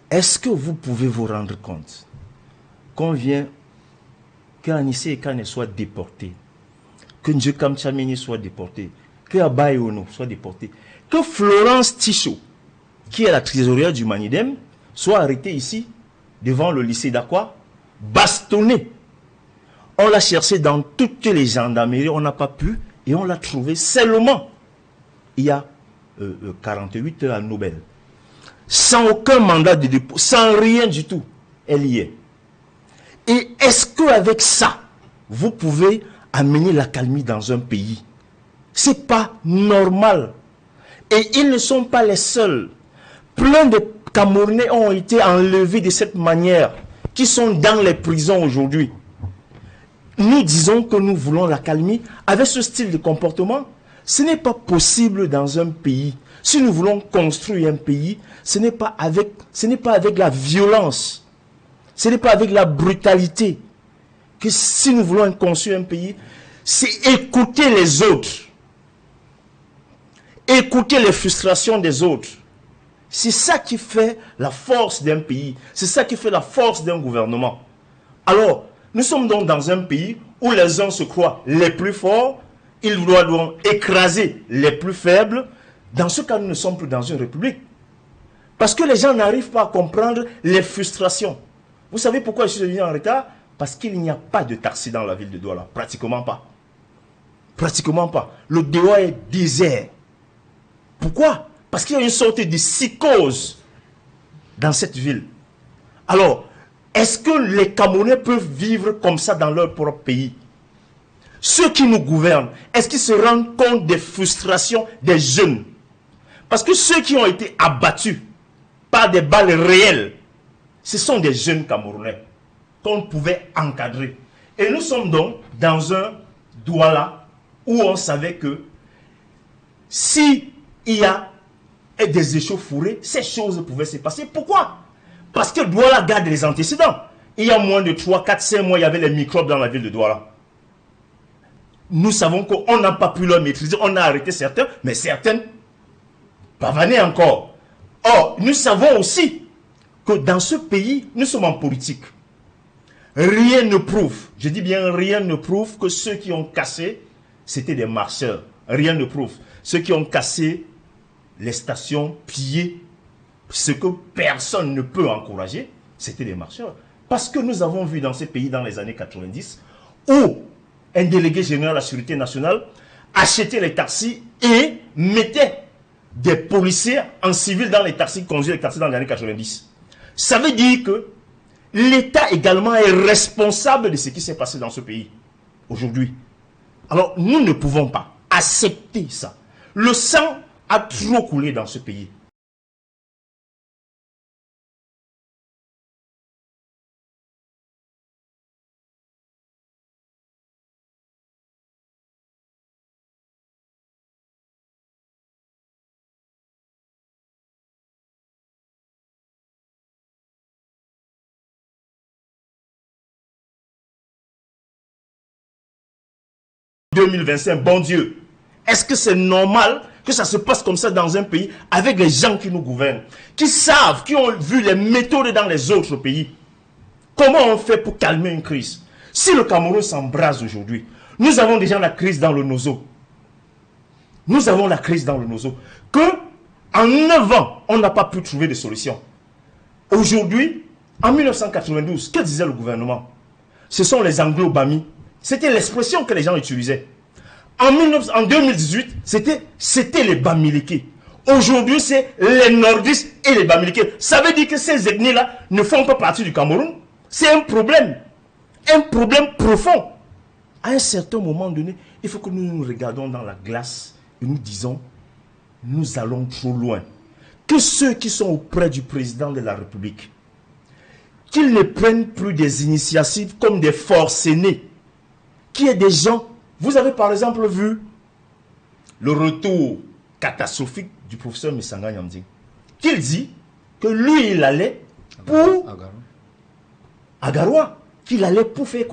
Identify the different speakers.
Speaker 1: Est-ce que vous pouvez vous rendre compte qu'on vient qu'Anissé et Kane soient déportés, que Ndjekam Tchamini soit déporté, que Abaye Ono soit déporté, que Florence Tichot, qui est la trésorière du Manidem, soit arrêtée ici, devant le lycée d'Aqua, bastonnée. On l'a cherché dans toutes les gendarmeries, on n'a pas pu, et on l'a trouvé seulement il y a 48 heures à Nobel. Sans aucun mandat de dépôt, sans rien du tout, elle y est. Et est-ce qu'avec ça, vous pouvez amener l'accalmie dans un pays? C'est pas normal. Et ils ne sont pas les seuls. Plein de Camerounais ont été enlevés de cette manière, qui sont dans les prisons aujourd'hui. Nous disons que nous voulons l'accalmie. Avec ce style de comportement, ce n'est pas possible dans un pays. Si nous voulons construire un pays, ce n'est pas avec la violence, ce n'est pas avec la brutalité. Que si nous voulons construire un pays, c'est écouter les autres. Écouter les frustrations des autres. C'est ça qui fait la force d'un pays. C'est ça qui fait la force d'un gouvernement. Alors, nous sommes donc dans un pays où les uns se croient les plus forts, ils doivent donc écraser les plus faibles. Dans ce cas, nous ne sommes plus dans une république. Parce que les gens n'arrivent pas à comprendre les frustrations. Vous savez pourquoi je suis venu en retard? Parce qu'il n'y a pas de taxi dans la ville de Douala. Pratiquement pas. Pratiquement pas. Le Douala est désert. Pourquoi? Parce qu'il y a une sorte de psychose dans cette ville. Alors, est-ce que les Camerounais peuvent vivre comme ça dans leur propre pays? Ceux qui nous gouvernent, est-ce qu'ils se rendent compte des frustrations des jeunes? Parce que ceux qui ont été abattus par des balles réelles, ce sont des jeunes Camerounais qu'on pouvait encadrer. Et nous sommes donc dans un Douala où on savait que si il y a des échauffourées, ces choses pouvaient se passer. Pourquoi? Parce que Douala garde les antécédents. Il y a moins de 3, 4, 5 mois, il y avait les microbes dans la ville de Douala. Nous savons qu'on n'a pas pu leur maîtriser. On a arrêté certains, mais certaines pavanaient encore. Or, nous savons aussi que dans ce pays, nous sommes en politique. Rien ne prouve, je dis bien rien ne prouve que ceux qui ont cassé, c'était des marcheurs. Rien ne prouve. Ceux qui ont cassé les stations, pillées, ce que personne ne peut encourager, c'était des marcheurs. Parce que nous avons vu dans ces pays dans les années 90, où un délégué général de la Sécurité nationale achetait les taxis et mettait des policiers en civil dans les taxis, conduisait les taxis dans les années 90. Ça veut dire que l'État également est responsable de ce qui s'est passé dans ce pays aujourd'hui. Alors, nous ne pouvons pas accepter ça. Le sang a trop coulé dans ce pays. En 2025, bon Dieu, est-ce que c'est normal que ça se passe comme ça dans un pays avec les gens qui nous gouvernent, qui savent, qui ont vu les méthodes dans les autres pays? Comment on fait pour calmer une crise? Si le Cameroun s'embrase aujourd'hui, nous avons déjà la crise dans le Nozo. Nous avons la crise dans le Nozo. Que en 9 ans, on n'a pas pu trouver de solution. Aujourd'hui, en 1992, que disait le gouvernement? Ce sont les Anglo-Bamis. C'était l'expression que les gens utilisaient. En 2018, c'était les Bamilékés. Aujourd'hui, c'est les nordistes et les Bamilékés. Ça veut dire que ces ethnies-là ne font pas partie du Cameroun. C'est un problème profond. À un certain moment donné, il faut que nous nous regardions dans la glace et nous disons, nous allons trop loin. Que ceux qui sont auprès du président de la République, qu'ils ne prennent plus des initiatives comme des forcenés, qu'il y ait des gens. Vous avez par exemple vu le retour catastrophique du professeur Missanga Nyamding, qu'il dit que lui, il allait pour Agaroua, qu'il allait pour faire